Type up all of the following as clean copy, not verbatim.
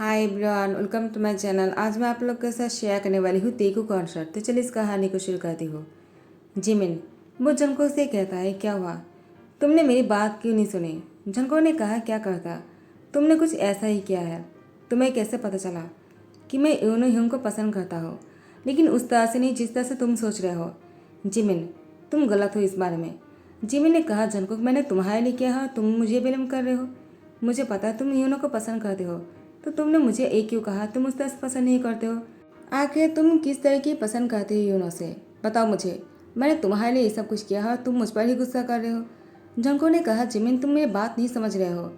Hi everyone, welcome to my channel. आज मैं आप लोग के साथ शेयर करने वाली हूँ तेगू कॉन्सर्ट। तो चलिए इस कहानी को शुरू करती हूँ। जिमिन वो जंको से कहता है, क्या हुआ, तुमने मेरी बात क्यों नहीं सुनी। जंको ने कहा, क्या करता, तुमने कुछ ऐसा ही किया है। तुम्हें कैसे पता चला कि मैं यूनो ह्यूंग को पसंद करता हूँ, लेकिन उस तरह से नहीं जिस तरह से तुम सोच रहे हो। जिमिन तुम गलत हो इस बारे में। जिमिन ने कहा, जंको मैंने तुम्हारे लिए किया है, तुम मुझे ब्लेम कर रहे हो। मुझे पता है तुम यूनो को पसंद करते हो, तो तुमने मुझे एक क्यों कहा तुम उस तरह से पसंद नहीं करते हो। आखिर तुम किस तरह की पसंद करते हो यूनो से, बताओ मुझे। मैंने तुम्हारे लिए ये सब कुछ किया है और तुम मुझ पर ही गुस्सा कर रहे हो। जंको ने कहा, जिमिन तुम मेरी बात नहीं समझ रहे हो।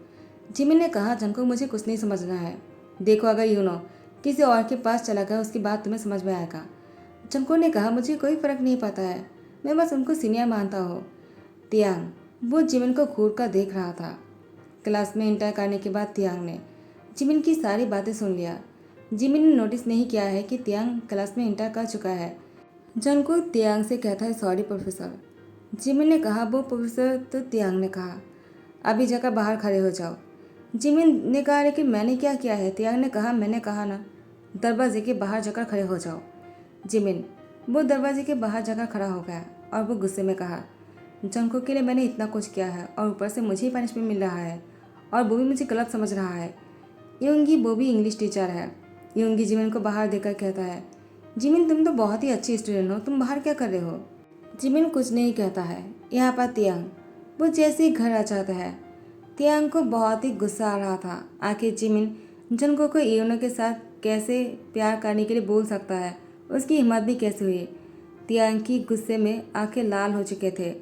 जिमिन ने कहा, जंको मुझे कुछ नहीं समझना है। देखो अगर यूनो किसी और के पास चला गया उसकी बात तुम्हें समझ में आएगा। जंको ने कहा, मुझे कोई फर्क नहीं पड़ता है, मैं बस उनको सीनियर मानता हूँ। तियांग वो जिमिन को घूर कर देख रहा था। क्लास में इंटर करने के बाद तियांग ने जिमिन की सारी बातें सुन लिया। जिमिन ने नोटिस नहीं किया है कि तियांग क्लास में इंटर कर चुका है। जंको तियांग से कहता है, सॉरी प्रोफेसर। जिमिन ने कहा, वो प्रोफेसर, तो तियांग ने कहा, अभी जाकर बाहर खड़े हो जाओ। जिमिन ने कहा, लेकिन मैंने क्या किया है। तियांग ने कहा, मैंने कहा ना, दरवाजे के बाहर जाकर खड़े हो जाओ। जिमिन वो दरवाजे के बाहर जाकर खड़ा हो गया और वो गुस्से में कहा, जंको के लिए मैंने इतना कुछ किया है और ऊपर से मुझे ही पनिशमेंट मिल रहा है और वो भी मुझे गलत समझ रहा है। योंगी वो भी इंग्लिश टीचर है। योंगी जिमिन को बाहर देकर कहता है, जिमिन तुम तो बहुत ही अच्छी स्टूडेंट हो, तुम बाहर क्या कर रहे हो। जिमिन कुछ नहीं कहता है। यहाँ पर तियांग वो जैसे ही घर आ जाता है। तियांग को बहुत ही गुस्सा आ रहा था। आखिर जिमिन जंको को योनो के साथ कैसे प्यार करने के लिए बोल सकता है, उसकी हिम्मत भी कैसे हुई। तियांग की गुस्से में आंखें लाल हो चुके थे।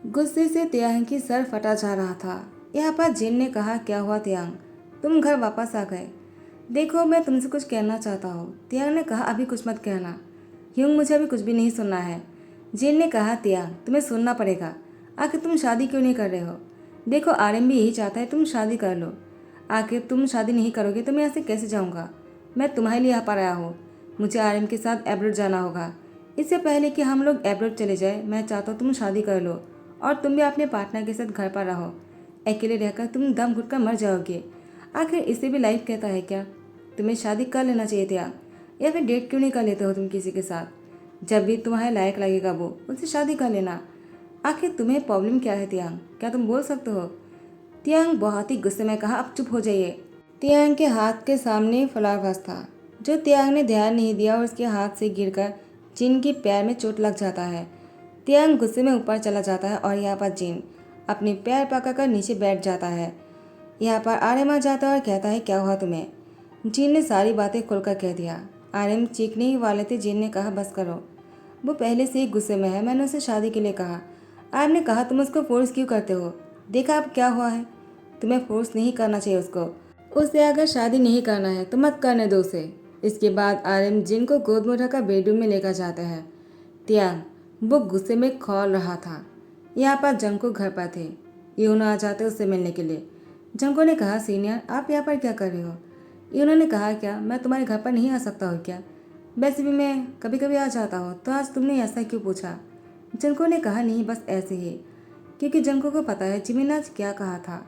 गुस्से से तियांग की सर फटा जा रहा था। यहाँ पर जिन ने कहा, क्या हुआ तियांग, तुम घर वापस आ गए। देखो मैं तुमसे कुछ कहना चाहता हूँ। तियांग ने कहा, अभी कुछ मत कहना ह्यूंग, मुझे अभी कुछ भी नहीं सुनना है। जिन ने कहा, तियांग तुम्हें सुनना पड़ेगा, आखिर तुम शादी क्यों नहीं कर रहे हो। देखो आर्यन भी यही चाहता है तुम शादी कर लो। आखिर तुम शादी नहीं करोगे तो मैं यहाँ से कैसे जाऊँगा। मैं तुम्हारे लिए यहाँ पर आया हूँ। मुझे आर्यन के साथ एब्रोड जाना होगा। इससे पहले कि हम लोग एब्रोड चले जाए, मैं चाहता हूँ तुम शादी कर लो और तुम भी अपने पार्टनर के साथ घर पर रहो। अकेले रहकर तुम दम घुट कर मर जाओगे। आखिर इसे भी लाइफ कहता है क्या। तुम्हें शादी कर लेना चाहिए था, या फिर डेट क्यों नहीं कर लेते हो तुम किसी के साथ। जब भी तुम्हारे लायक लगेगा वो उससे शादी कर लेना। आखिर तुम्हें प्रॉब्लम क्या है तियांग, क्या तुम बोल सकते हो। तियांग बहुत ही गुस्से में कहा, अब चुप हो जाइए। तियांग के हाथ के सामने फ्लावर वास था, जो तियांग ने ध्यान नहीं दिया और उसके हाथ से गिरकर जिन के पैर में चोट लग जाता है। तियांग गुस्से में ऊपर चला जाता है और यहाँ पर जिन अपने पैर पकड़कर नीचे बैठ जाता है। यहाँ पर आर्यन आ जाता है और कहता है, क्या हुआ तुम्हें। जिन ने सारी बातें खुलकर कह दिया। आर्यन चीखने ही वाले थे। जिन ने कहा, बस करो, वो पहले से ही गुस्से में है, मैंने उसे शादी के लिए कहा। आर्यन ने कहा, तुम उसको फोर्स क्यों करते हो। देखा अब क्या हुआ है। तुम्हें फोर्स नहीं करना चाहिए उसको। उसे अगर शादी नहीं करना है तो मत करने दो उसे। इसके बाद आर्यन जिन को गोद में उठाकर बेडरूम में लेकर जाता है। तियांग वो गुस्से में खौल रहा था। यहाँ पर जंको घर पर थे। यूनो आ जाते उससे मिलने के लिए। जंको ने कहा, सीनियर आप यहाँ पर क्या कर रहे हो। यूनो ने कहा, क्या मैं तुम्हारे घर पर नहीं आ सकता हूँ क्या। वैसे भी मैं कभी कभी आ जाता हूँ, तो आज तुमने ऐसा क्यों पूछा। जंको ने कहा, नहीं बस ऐसे ही, क्योंकि जंको को पता है जिमिन आज क्या कहा था।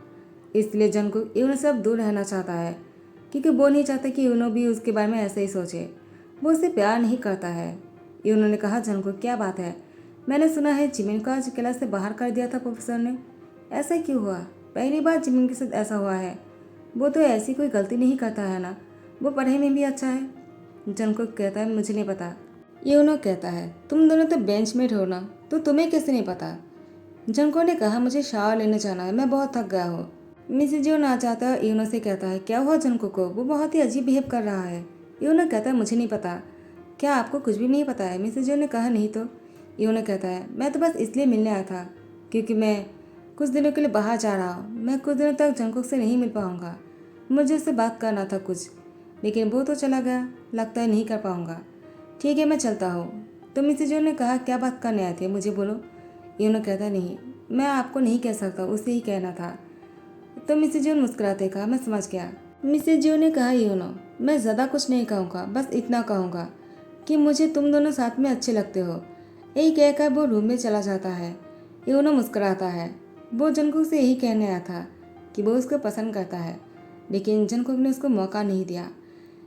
इसलिए जंको यूनो से अब दूर रहना चाहता है, क्योंकि वो नहीं चाहता कि यूनो भी उसके बारे में ऐसे ही सोचे। वो उससे प्यार नहीं करता है। यूनो ने कहा, जंको क्या बात है, मैंने सुना है जिमिन को आज क्लास से बाहर कर दिया था प्रोफेसर ने। ऐसा क्यों हुआ, पहली बार जिमिन के साथ ऐसा हुआ है। वो तो ऐसी कोई गलती नहीं करता है ना, वो पढ़ाई में भी अच्छा है। जंको कहता है, मुझे नहीं पता। यूनो कहता है, तुम दोनों तो बेंचमेट हो ना, तो तुम्हें कैसे नहीं पता। जंको ने कहा, मुझे शावर लेने जाना है, मैं बहुत थक गया हूँ। मिसेज जो ना चाहता है यूनो से कहता है, क्या हुआ जंको को, वो बहुत ही अजीब बिहेव कर रहा है। यूनो कहता है, मुझे नहीं पता। क्या आपको कुछ भी नहीं पता है। मिसेज जो ने कहा, नहीं तो। यूनो कहता है, मैं तो बस इसलिए मिलने आया था क्योंकि मैं कुछ दिनों के लिए बाहर जा रहा हूँ। मैं कुछ दिनों तक जंको से नहीं मिल पाऊँगा। मुझे उससे बात करना था कुछ, लेकिन वो तो चला गया, लगता है नहीं कर पाऊँगा। ठीक है मैं चलता हूँ। तो मिसेज जो ने कहा, क्या बात करने आए थे, मुझे बोलो। यूनो कहता, नहीं मैं आपको नहीं कह सकता, उसे ही कहना था। तो मिसेज जो मुस्कुराते कहा, मैं समझ गया। मिसेज जो ने कहा, यूनो मैं ज़्यादा कुछ नहीं कहूँगा, बस इतना कहूँगा कि मुझे तुम दोनों साथ में अच्छे लगते हो। यही कहकर वो रूम में चला जाता है। यूनो मुस्कुराता है। वो जंकुक से यही कहने आया था कि वो उसको पसंद करता है, लेकिन जंकुक ने उसको मौका नहीं दिया।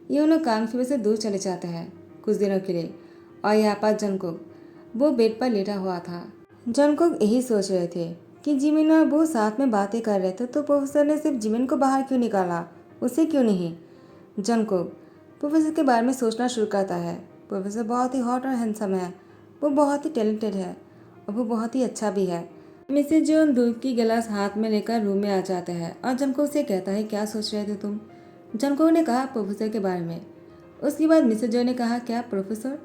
यूनो काम की वजह से दूर चले जाते हैं कुछ दिनों के लिए। और यहाँ पर जंगकुक वो बेड पर लेटा हुआ था। जंगकुक यही सोच रहे थे कि जिमिन और वो साथ में बातें कर रहे थे, तो प्रोफेसर ने सिर्फ जिमिन को बाहर क्यों निकाला, उसे क्यों नहीं। जंगकुक प्रोफेसर के बारे में सोचना शुरू करता है। प्रोफेसर बहुत ही हॉट और हैंडसम है, वो बहुत ही टैलेंटेड है और वो बहुत ही अच्छा भी है। मिसेज जोन दूध की गिलास हाथ में लेकर रूम में आ जाता है और जंगकुक से कहता है, क्या सोच रहे थे तुम। जंगकुक ने कहा, प्रोफेसर के बारे में। उसके बाद मिसेज जो ने कहा, क्या प्रोफेसर।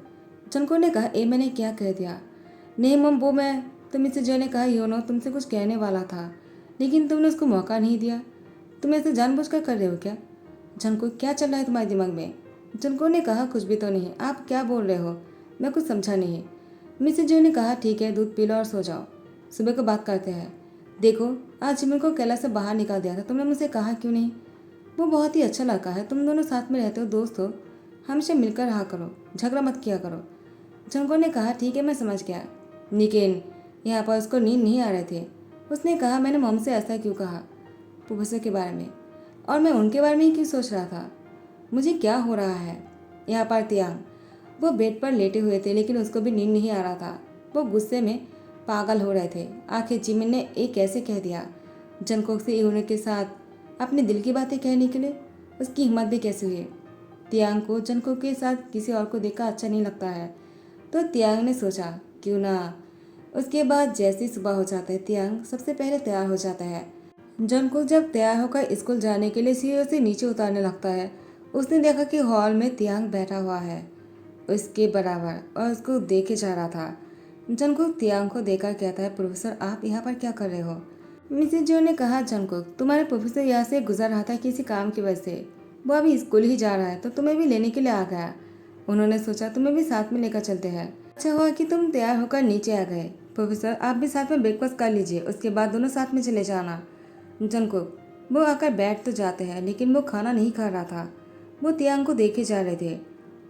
जंगकुक ने कहा, ए मैंने क्या कह दिया। नहीं मम वो मैं। तो मिसेज जो ने कहा, योनो तुमसे कुछ कहने वाला था लेकिन तुमने उसको मौका नहीं दिया। तुम ऐसे जानबूझकर कर रहे हो क्या। जंगकुक, क्या चल रहा है तुम्हारे दिमाग में। जंगकुक ने कहा, कुछ भी तो नहीं, आप क्या बोल रहे हो, मैं कुछ समझा नहीं। मिसेज जो ने कहा, ठीक है दूध पी लो और सो जाओ, सुबह को बात करते हैं। देखो आज जिमिन को कैलाश से बाहर निकाल दिया था, तुमने मुझसे कहा क्यों नहीं। वो बहुत ही अच्छा लड़का है, तुम दोनों साथ में रहते हो, दोस्त हो, हमेशा मिलकर रहा करो, झगड़ा मत किया करो। जंगकुक ने कहा, ठीक है मैं समझ गया, लेकिन यहाँ पर उसको नींद नहीं आ रहे थे। उसने कहा, मैंने मम से ऐसा क्यों कहा प्रोफेसर के बारे में, और मैं उनके बारे में ही क्यों सोच रहा था, मुझे क्या हो रहा है। यहाँ पर तियांग वो बेड पर लेटे हुए थे लेकिन उसको भी नींद नहीं आ रहा था। वो गुस्से में पागल हो रहे थे। आखिर जिमिन ने एक कैसे कह दिया जंगकुक से यूनो के साथ अपने दिल की बातें कहने के लिए, उसकी हिम्मत भी कैसे हुई। तियांग को जंगकुक के साथ किसी और को देखा अच्छा नहीं लगता है, तो तियांग ने सोचा क्यों ना। उसके बाद जैसे सुबह हो जाता है तियांग सबसे पहले तैयार हो जाता है। जंगकुक जब तैयार होकर स्कूल जाने के लिए सीढ़ियों से नीचे उतारने लगता है, उसने देखा कि हॉल में तियांग बैठा हुआ है उसके बराबर और उसको देखे जा रहा था। जंगकुक तियांग को देखकर कहता है, प्रोफेसर आप यहाँ पर क्या कर रहे हो। मिसेज जो ने कहा, जंगकुक तुम्हारे प्रोफेसर यहाँ से गुजर रहा था किसी काम की वजह से, वो अभी स्कूल ही जा रहा है तो तुम्हें भी लेने के लिए आ गया। उन्होंने सोचा तुम्हें भी साथ में लेकर चलते हैं। अच्छा हुआ कि तुम तैयार होकर नीचे आ गए। प्रोफेसर आप भी साथ में ब्रेकफास्ट कर लीजिए, उसके बाद दोनों साथ में चले जाना। जंगकुक वो आकर बैठ तो जाते हैं लेकिन वो खाना नहीं खा रहा था, वो तियांग को देखे जा रहे थे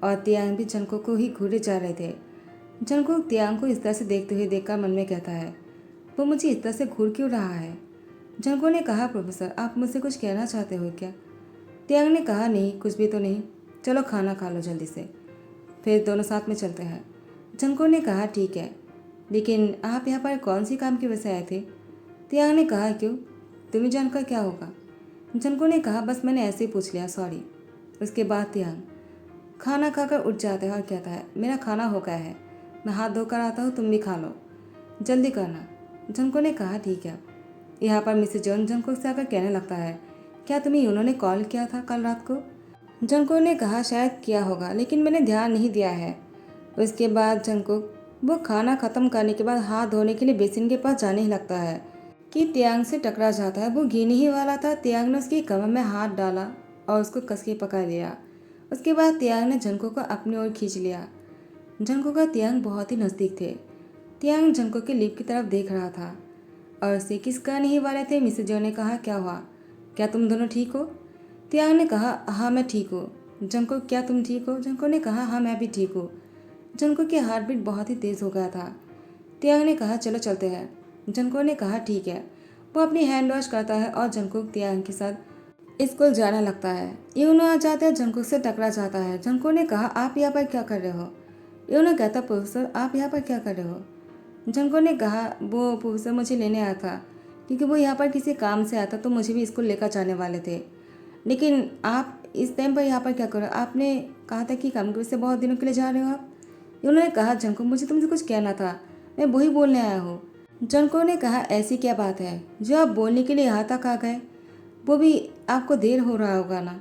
और तियांग भी जंगकुक को ही घूरे जा रहे थे। जंगकुक तियांग को इस तरह से देखते हुए देखकर मन में कहता है, वो मुझे इस तरह से घूर क्यों रहा है। जंगकुक ने कहा, प्रोफेसर आप मुझसे कुछ कहना चाहते हो क्या। तियांग ने कहा, नहीं कुछ भी तो नहीं, चलो खाना खा लो जल्दी से, फिर दोनों साथ में चलते हैं। जंगकुक ने कहा, ठीक है, लेकिन आप यहाँ पर कौन सी काम की वजह से आए थे। तियांग ने कहा, क्यों, तुम्हें जानकर क्या होगा। जंगकुक ने कहा, बस मैंने ऐसे ही पूछ लिया, सॉरी। उसके बाद तियांग खाना खाकर उठ जाता है और कहता है, मेरा खाना हो गया है, मैं हाथ धोकर आता हूँ, तुम भी खा लो, जल्दी करना। जंगकुक ने कहा, ठीक है। यहाँ पर मिसेज जॉन जंगकुक से आकर कहने लगता है, क्या तुम्हें उन्होंने कॉल किया था कल रात को। जंगकुक ने कहा, शायद किया होगा लेकिन मैंने ध्यान नहीं दिया है। उसके बाद जंगकुक वो खाना खत्म करने के बाद हाथ धोने के लिए बेसिन के पास जाने ही लगता है कि तियांग से टकरा जाता है। वो गिरने ही वाला था, तियांग ने उसकी कमर में हाथ डाला और उसको कस के पकड़ लिया। उसके बाद तियांग ने जंगकुक को अपनी ओर खींच लिया। जंगकुक का तियांग बहुत ही नज़दीक थे। तियांग जंगकुक के लिप की तरफ देख रहा था और उसे किस करने ही वाले थे। मिसेज जो ने कहा, क्या हुआ, क्या तुम दोनों ठीक हो। तियांग ने कहा, हाँ मैं ठीक हूँ। जंगकुक, क्या तुम ठीक हो। जंगकुक ने कहा, हाँ मैं भी ठीक हूँ। जंगकुक की हार्ट बीट बहुत ही तेज़ हो गया था। तियांग ने कहा, चलो चलते हैं। जंगकुक ने कहा, ठीक है। वो अपनी हैंड वॉश करता है और जंगकुक तियांग के साथ स्कूल जाने लगता है। यूनो आ जाता है, जंगकुक से टकरा जाता है। जंगकुक ने कहा, आप यहाँ पर क्या कर रहे हो। यूनो कहता, प्रोफेसर आप यहाँ पर क्या कर रहे हो। जंगकुक ने कहा, वो प्रोफेसर मुझे लेने आया था क्योंकि वो यहाँ पर किसी काम से आया था, तो मुझे भी स्कूल लेकर जाने वाले थे, लेकिन आप इस टाइम पर यहाँ पर क्या करो। आपने कहा था कि काम से बहुत दिनों के लिए जा रहे हो आप। उन्होंने कहा, जंगकुक मुझे तुमसे कुछ कहना था, मैं वही बोलने आया हूँ। जंगकुक ने कहा, ऐसी क्या बात है जो आप बोलने के लिए यहाँ तक आ गए, वो भी आपको देर हो रहा होगा ना।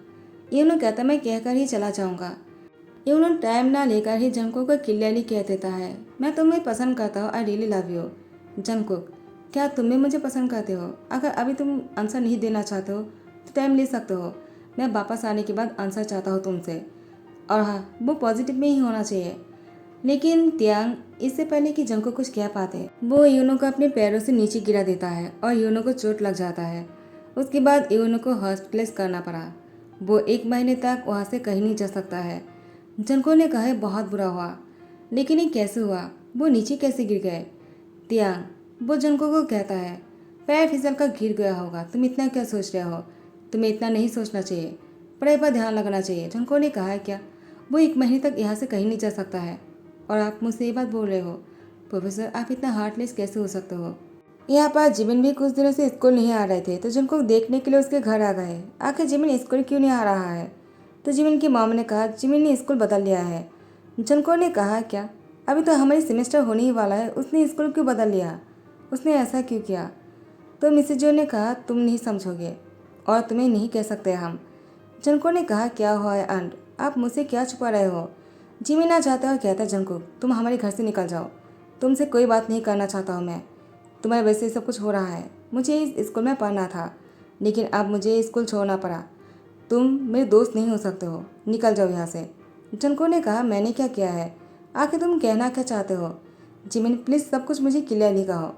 यूनो कहता, मैं कहकर ही चला जाऊँगा। यूनो टाइम ना लेकर ही जंगकुक को क्लियरली कह देता है, मैं तुम्हें पसंद करता हूँ, I really love you. Jungkook, क्या तुम भी मुझे पसंद करते हो। अगर अभी तुम आंसर नहीं देना चाहते हो तो टाइम ले सकते हो, मैं वापस आने के बाद आंसर चाहता हूँ तुमसे, और हाँ वो पॉजिटिव में ही होना चाहिए। लेकिन तियांग इससे पहले कि जंगकुक कुछ कह पाते, वो यूनो को अपने पैरों से नीचे गिरा देता है और यूनो को चोट लग जाता है। उसके बाद यूनो को हॉस्पिटलाइज करना पड़ा। वो 1 महीने तक वहाँ से कहीं नहीं जा सकता है। जंगकुक ने कहा, बहुत बुरा हुआ, लेकिन ये कैसे हुआ, वो नीचे कैसे गिर गए। तियांग वो जंगकुक को कहता है, पैर फिसल कर गिर गया होगा, तुम इतना क्या सोच रहे हो, तुम्हें इतना नहीं सोचना चाहिए। पढ़ाई पर ध्यान लगाना चाहिए। जंको ने कहा, क्या वो 1 महीने तक यहाँ से कहीं नहीं जा सकता है और आप मुझसे ये बात बोल रहे हो? प्रोफेसर, आप इतना हार्टलेस कैसे हो सकते हो? यहाँ पर जिमिन भी कुछ दिनों से स्कूल नहीं आ रहे थे तो जंको देखने के लिए उसके घर आ गए। आखिर जिमिन स्कूल क्यों नहीं आ रहा है? तो जिमिन की मॉम ने कहा, जिमिन ने स्कूल बदल लिया है। जंको ने कहा, क्या? अभी तो हमारी सेमेस्टर होने ही वाला है, उसने स्कूल क्यों बदल लिया? उसने ऐसा क्यों किया? तो मिसेज जो ने कहा, तुम नहीं समझोगे और तुम्हें नहीं कह सकते हम। जंको ने कहा, क्या हुआ है आंट, आप मुझसे क्या छुपा रहे हो? जिमिन आ जाता है और कहता है, जंको तुम हमारे घर से निकल जाओ, तुमसे कोई बात नहीं करना चाहता हूँ मैं। तुम्हारी वजह से सब कुछ हो रहा है। मुझे इस स्कूल में पढ़ना था लेकिन अब मुझे स्कूल छोड़ना पड़ा। तुम मेरे दोस्त नहीं हो सकते हो, निकल जाओ यहाँ से। जंको ने कहा, मैंने क्या किया है? आखिर तुम कहना क्या चाहते हो? जिमिन, प्लीज़ सब कुछ मुझे क्लियरली कहो।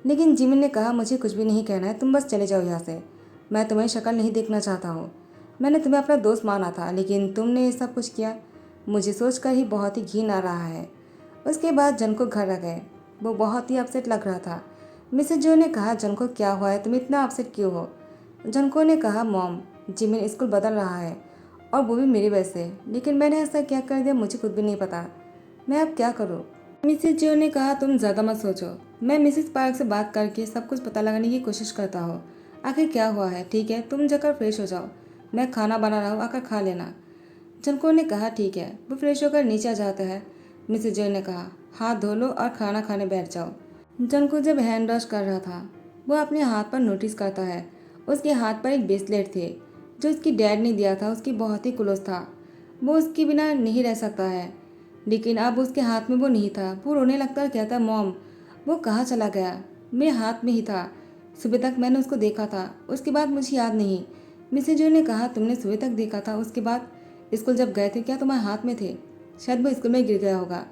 लेकिन जिमिन ने कहा, मुझे कुछ भी नहीं कहना है, तुम बस चले जाओ यहाँ से। मैं तुम्हारी शक्ल नहीं देखना चाहता हूँ। मैंने तुम्हें अपना दोस्त माना था लेकिन तुमने ये सब कुछ किया, मुझे सोचकर ही बहुत ही घिन आ रहा है। उसके बाद जंको घर आ गए। वो बहुत ही अपसेट लग रहा था। मिसेज जो ने कहा, जंको क्या हुआ है, तुम इतना अपसेट क्यों हो? जंको ने कहा, मॉम, जिमिन स्कूल बदल रहा है और वो भी मेरी वजह से। लेकिन मैंने ऐसा क्या कर दिया मुझे खुद भी नहीं पता। मैं अब क्या करूँ? मिसेज जो ने कहा, तुम ज़्यादा मत सोचो, मैं मिसेज पार्क से बात करके सब कुछ पता लगाने की कोशिश करता हूँ आखिर क्या हुआ है। ठीक है, तुम जाकर फ्रेश हो जाओ, मैं खाना बना रहा हूँ, आकर खा लेना। जंको ने कहा, ठीक है। वो फ्रेश होकर नीचे आ जाता है। मिसेज जो ने कहा, हाथ धो लो और खाना खाने बैठ जाओ। जंको जब हैंड वॉश कर रहा था वो अपने हाथ पर नोटिस करता है उसके हाथ पर एक ब्रेसलेट थे जो उसकी डैड ने दिया था, उसकी बहुत ही क्लोज था। वो उसके बिना नहीं रह सकता है लेकिन अब उसके हाथ में वो नहीं था। वो रोने लगता और कहता, मॉम, वो कहाँ चला गया? मेरे हाथ में ही था, सुबह तक मैंने उसको देखा था, उसके बाद मुझे याद नहीं। मिसेज जो ने कहा, तुमने सुबह तक देखा था, उसके बाद स्कूल जब गए थे क्या तुम्हारे हाथ में थे? शायद वो स्कूल में गिर गया होगा।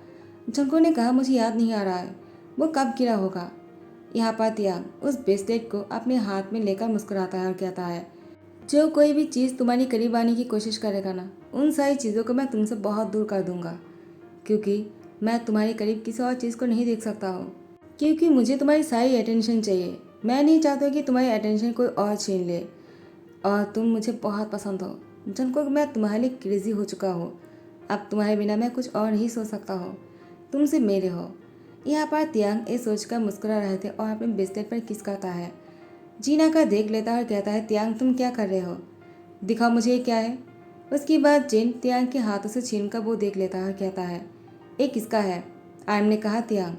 जंको ने कहा, मुझे याद नहीं आ रहा है वो कब गिरा होगा। यहाँ पर तियांग उस ब्रेसलेट को अपने हाथ में लेकर मुस्कुराता है और कहता है, जो कोई भी चीज़ तुम्हारी करीब आने की कोशिश करेगा ना, उन सारी चीज़ों को मैं तुमसे बहुत दूर कर दूंगा, क्योंकि मैं तुम्हारे करीब किसी और चीज़ को नहीं देख सकता हूँ, क्योंकि मुझे तुम्हारी सारी अटेंशन चाहिए। मैं नहीं चाहता कि तुम्हारी अटेंशन कोई और छीन ले, और तुम मुझे बहुत पसंद हो। जिनको मैं तुम्हारे लिए क्रेजी हो चुका हूँ। अब तुम्हारे बिना मैं कुछ और नहीं सोच सकता हूँ, तुम सिर्फ मेरे हो। यहाँ पर तियांग ये सोचकर मुस्कुरा रहे थे और अपने बिस्तर पर किस करता है। जीना का देख लेता है और कहता है, तियांग तुम क्या कर रहे हो, दिखाओ मुझे ये क्या है। उसके बाद जिन तियांग के हाथों से छीन कर वो देख लेता है और कहता है, ये किसका है? आयम ने कहा, तियांग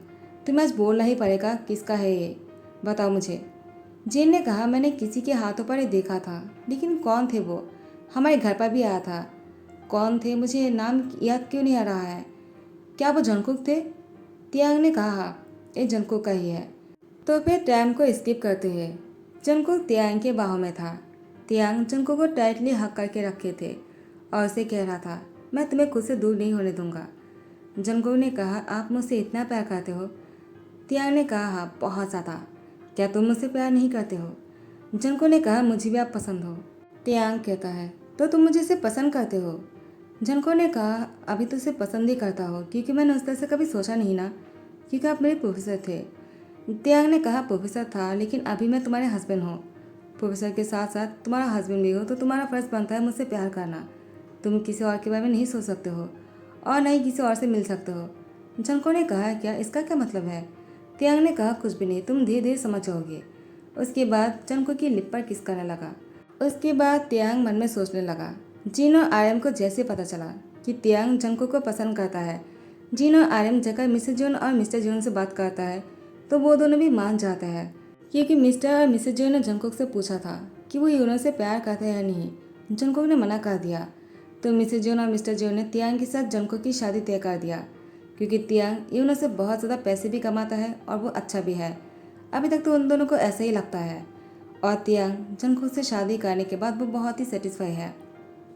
तुम्हें आज बोलना ही पड़ेगा, किसका है ये, बताओ मुझे। जिन ने कहा, मैंने किसी के हाथों पर ही देखा था, लेकिन कौन थे वो? हमारे घर पर भी आया था। कौन थे? मुझे नाम याद क्यों नहीं आ रहा है। क्या वो जंकुक थे? तियांग ने कहा, हाँ, ये जंकुक का ही है। तो फिर टाइम को स्किप करते हैं। जंकुक तियांग के बाहों में था। तियांग जंकुक को टाइटली हक करके रखे थे और उसे कह रहा था, मैं तुम्हें खुद से दूर नहीं होने दूंगा। जंकुक ने कहा, आप मुझसे इतना प्यार करते हो? तियांग ने कहा, हाँ, बहुत ज़्यादा। क्या तुम मुझसे प्यार नहीं करते हो? जंको ने कहा, मुझे भी आप पसंद हो। तियांग कहता है, तो तुम मुझे इसे पसंद करते हो? जंको ने कहा, अभी तो उसे पसंद ही करता हो, क्योंकि मैंने उस तरह से कभी सोचा नहीं ना, क्योंकि आप मेरे प्रोफेसर थे। तियांग ने कहा, प्रोफेसर था लेकिन अभी मैं तुम्हारे हस्बैंड हूँ। प्रोफेसर के साथ साथ तुम्हारा हस्बैंड भी हो तो तुम्हारा फर्ज बनता है मुझसे प्यार करना। तुम किसी और के बारे में नहीं सोच सकते हो और न ही किसी और से मिल सकते हो। जंको ने कहा, क्या इसका क्या मतलब है? तियांग ने कहा, कुछ भी नहीं, तुम धीरे धीरे समझ जाओगे। उसके बाद जंको की लिप पर किस करने लगा। उसके बाद तियांग मन में सोचने लगा। जिन और आर्यम को जैसे पता चला कि तियांग जंको को पसंद करता है, जिन और आर्यम जगह मिसेज जोन और मिस्टर जोन से बात करता है तो वो दोनों भी मान जाते हैं, क्योंकि मिस्टर और मिसेज जोन ने जंकुक से पूछा था कि वो यूनो से प्यार करते हैं या नहीं। जंकुक ने मना कर दिया तो मिसेज जोन और मिस्टर जोन ने तियांग के साथ जंकुक की शादी तय कर दिया, क्योंकि तियांग यूनो से बहुत ज़्यादा पैसे भी कमाता है और वो अच्छा भी है। अभी तक तो उन दोनों को ऐसा ही लगता है। और तियांग जंकुक से शादी करने के बाद वो बहुत ही सेटिस्फाई है।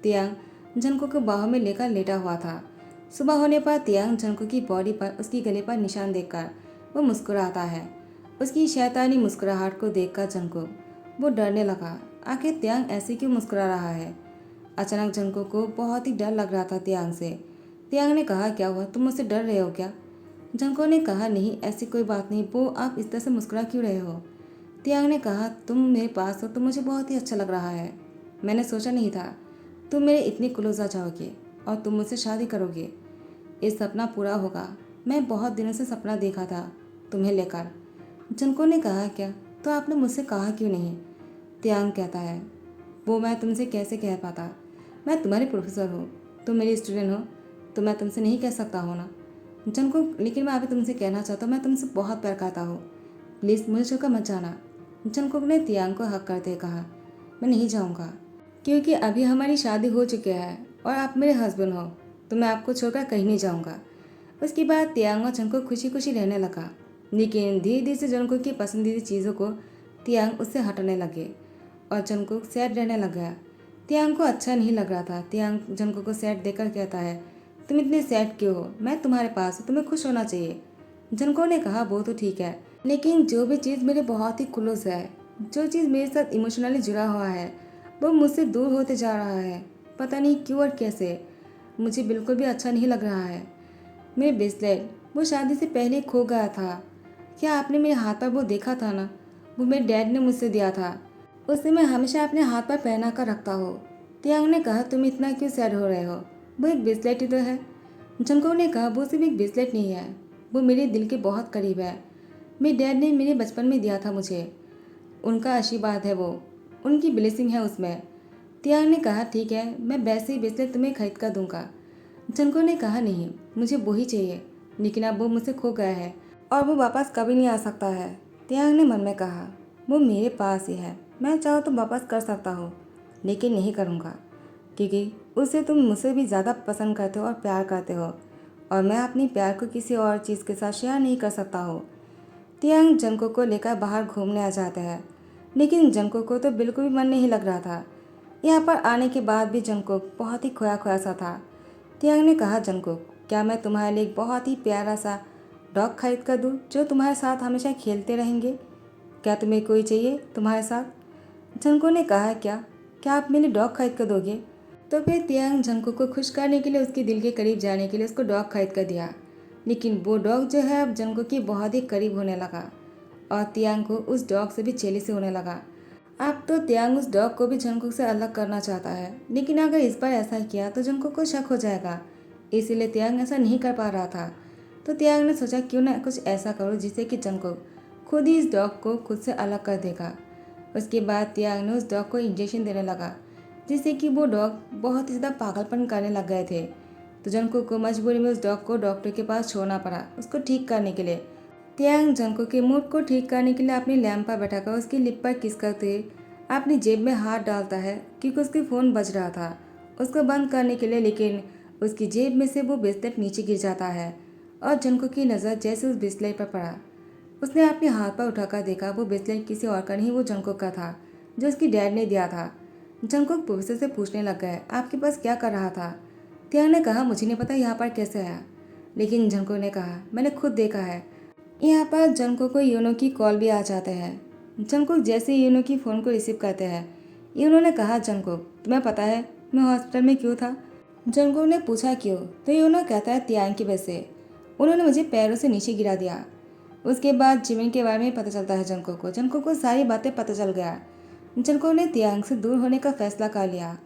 तियांग जंकुक को बाहों में लेकर लेटा हुआ था। सुबह होने पर तियांग जंकुक की बॉडी पर उसकी गले पर निशान देखकर वो मुस्कुराता है। उसकी शैतानी मुस्कुराहट को देखकर जंकुक वो डरने लगा। आखिर तियांग ऐसे क्यों मुस्कुरा रहा है? अचानक जंकुक को बहुत ही डर लग रहा था तियांग से। तियांग ने कहा, क्या हुआ, तुम मुझसे डर रहे हो क्या? जंकुक ने कहा, नहीं, ऐसी कोई बात नहीं, वो आप इस तरह से मुस्कुरा क्यों रहे हो? तियांग ने कहा, तुम मेरे पास हो तो मुझे बहुत ही अच्छा लग रहा है। मैंने सोचा नहीं था तुम मेरे इतने क्लोज आ जाओगे और तुम मुझसे शादी करोगे। ये सपना पूरा होगा। मैं बहुत दिनों से सपना देखा था तुम्हें लेकर। जंको ने कहा, क्या तो आपने मुझसे कहा क्यों नहीं? त्यांग कहता है, वो मैं तुमसे कैसे कह पाता? मैं तुम्हारी प्रोफेसर हूँ, तुम मेरी स्टूडेंट हो, तो मैं तुमसे नहीं कह सकता हूँ ना। जंको, लेकिन मैं अभी तुमसे कहना चाहता हूँ, मैं तुमसे बहुत प्यार करता हूँ, प्लीज़ मुझे छोड़कर मत जाना। जंकुक ने तियांग को हक करते कहा, मैं नहीं जाऊँगा, क्योंकि अभी हमारी शादी हो चुकी है और आप मेरे हस्बैंड हो, तो मैं आपको छोड़कर कहीं नहीं जाऊँगा। उसके बाद तियांग और जंकुक खुशी खुशी रहने लगा, लेकिन धीरे धीरे से जंकुक की पसंदीदा चीज़ों को तियांग उससे हटाने लगे और जंकुक सैड रहने लग गया। तियांग को अच्छा नहीं लग रहा था। तियांग जंकुक को सैड देखकर कहता है, तुम इतने सैड क्यों हो? मैं तुम्हारे पास हूँ, तुम्हें खुश होना चाहिए। जंको ने कहा, वो तो ठीक है, लेकिन जो भी चीज़ मेरे बहुत ही क्लोज है, जो चीज़ मेरे साथ इमोशनली जुड़ा हुआ है, वो मुझसे दूर होते जा रहा है। पता नहीं क्यों और कैसे, मुझे बिल्कुल भी अच्छा नहीं लग रहा है। मेरे ब्रेसलेट, वो शादी से पहले खो गया था। क्या आपने मेरे हाथ पर वो देखा था ना? वो मेरे डैड ने मुझसे दिया था, उसे मैं हमेशा अपने हाथ पर पहना कर रखता हूँ। तियांग ने कहा, तुम इतना क्यों सैड हो रहे हो? वो एक ब्रेसलेट ही तो है। जंको ने कहा, वो सिर्फ एक ब्रेसलेट नहीं है, वो मेरे दिल के बहुत करीब है। मेरे डैड ने मेरे बचपन में दिया था मुझे, उनका आशीर्वाद है वो, उनकी ब्लेसिंग है उसमें। तियांग ने कहा, ठीक है, मैं वैसे ही ब्रेसलेट तुम्हें खरीद कर दूंगा। जंको ने कहा, नहीं, मुझे वो ही चाहिए, लेकिन अब वो मुझसे खो गया है और वो वापस कभी नहीं आ सकता है। तियांग ने मन में कहा, वो मेरे पास ही है, मैं चाहो तो वापस कर सकता हूँ, लेकिन नहीं करूँगा, क्योंकि उससे तुम मुझसे भी ज़्यादा पसंद करते हो और प्यार करते हो, और मैं अपनी प्यार को किसी और चीज़ के साथ शेयर नहीं कर सकता हूँ। तियांग जंको को लेकर बाहर घूमने आ जाते हैं, लेकिन जंको को तो बिल्कुल भी मन नहीं लग रहा था। यहाँ पर आने के बाद भी जंको बहुत ही खोया खोया सा था। तियांग ने कहा, जंको, क्या मैं तुम्हारे लिए एक बहुत ही प्यारा सा डॉग खरीद कर दूँ जो तुम्हारे साथ हमेशा खेलते रहेंगे? क्या तुम्हें कोई चाहिए तुम्हारे साथ? जंको ने कहा, क्या क्या आप मेरे डॉग खरीद कर दोगे? तो फिर तियांग जंको को खुश करने के लिए, उसके दिल के करीब जाने के लिए उसको डॉग खरीद कर दिया। लेकिन वो डॉग जो है अब जंको के बहुत ही करीब होने लगा और तियांग को उस डॉग से भी जेलसी होने लगा। अब तो तियांग उस डॉग को भी जंको से अलग करना चाहता है, लेकिन अगर इस बार ऐसा किया तो जंको को शक हो जाएगा, इसीलिए तियांग ऐसा नहीं कर पा रहा था। तो तियांग ने सोचा, क्यों ना कुछ ऐसा करो जिससे कि जंको खुद ही इस डॉग को खुद से अलग कर देगा। उसके बाद तियांग ने उस डॉग को इंजेक्शन देने लगा, जिससे कि वो डॉग बहुत ही ज़्यादा पागलपन करने लग गए थे। तो जंको को मजबूरी में उस डॉग को डॉक्टर के पास छोड़ना पड़ा उसको ठीक करने के लिए। तियांग जंको के मूड को ठीक करने के लिए अपनी लैंप पर बैठाकर उसकी लिप पर किस करते अपनी जेब में हाथ डालता है, क्योंकि उसकी फ़ोन बज रहा था उसको बंद करने के लिए, लेकिन उसकी जेब में से वो ब्रेसलेट नीचे गिर जाता है और जंको की नज़र जैसे उस ब्रेसलेट पर पड़ा, उसने अपने हाथ पर उठाकर देखा वो ब्रेसलेट किसी और का नहीं, वो जंकुक का था जो उसकी डैड ने दिया था। जंकुक प्रोफेसर से पूछने लग गए, आपके पास क्या कर रहा था? तियांग ने कहा, मुझे नहीं पता यहाँ पर कैसे आया, लेकिन जंकुक ने कहा, मैंने खुद देखा है। यहाँ पर जंकुक को यूनो की कॉल भी आ जाते हैं। जंकुक जैसे ही यूनो की फ़ोन को रिसीव करते हैं, यूनो ने कहा, जंकुक, तुम्हें पता है मैं हॉस्पिटल में क्यों था? जंकुक ने पूछा, क्यों? तो यूनो कहता है, तियांग की वजह से, उन्होंने मुझे पैरों से नीचे गिरा दिया। उसके बाद जिमिन के बारे में पता चलता है जंको को सारी बातें पता चल गया। जंको ने तियांग से दूर होने का फैसला कर लिया।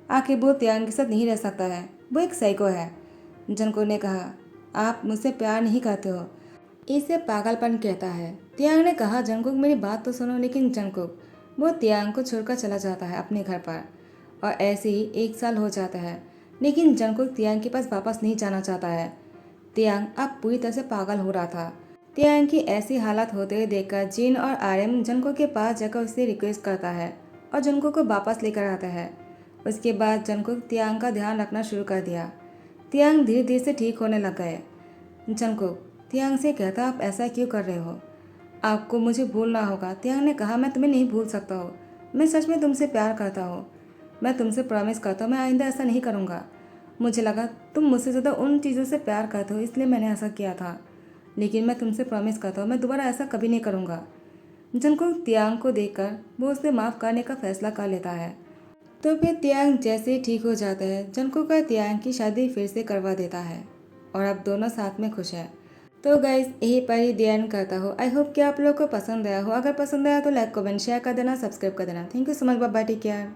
आखिर वो तियांग के साथ नहीं रह सकता है, वो एक साइको है। जंको ने कहा, आप मुझसे प्यार नहीं करते हो, इसे पागलपन कहता है। तियांग ने कहा, जंकुक मेरी बात तो सुनो। लेकिन जंकुक वो तियांग को छोड़कर चला जाता है अपने घर पर, और ऐसे ही 1 साल हो जाता है, लेकिन जंकुक तियांग के पास वापस नहीं जाना चाहता है। तियांग अब पूरी तरह से पागल हो रहा था। तियांग की ऐसी हालत होते हुए देखकर जिन और आर्यन जंको के पास जाकर उससे रिक्वेस्ट करता है और जंको को वापस लेकर आता है। उसके बाद जंको तियांग का ध्यान रखना शुरू कर दिया। तियांग धीरे धीरे से ठीक होने लग गए। जंको तियांग से कहता, आप ऐसा क्यों कर रहे हो? आपको मुझे भूलना होगा। तियांग ने कहा, मैं तुम्हें नहीं भूल सकता हूँ, मैं सच में तुमसे प्यार करता हूँ, मैं तुमसे प्रॉमिस करता हूँ मैं आइंदा ऐसा नहीं करूँगा। मुझे लगा तुम मुझसे ज़्यादा उन चीज़ों से प्यार करते हो, इसलिए मैंने ऐसा किया था, लेकिन मैं तुमसे प्रॉमिस करता हूँ मैं दोबारा ऐसा कभी नहीं करूँगा। जंको तियांग को देखकर वो उसे माफ़ करने का फैसला कर लेता है। तो फिर तियांग जैसे ही ठीक हो जाता है, जंको का तियांग की शादी फिर से करवा देता है और अब दोनों साथ में खुश हैं। तो गाइस, यही पर ही ध्यान करता हो। आई होप कि आप लोगों को पसंद आया हो। अगर पसंद आया तो लाइक कमेंट शेयर कर देना, सब्सक्राइब कर देना। Thank you so much, bye bye, take care.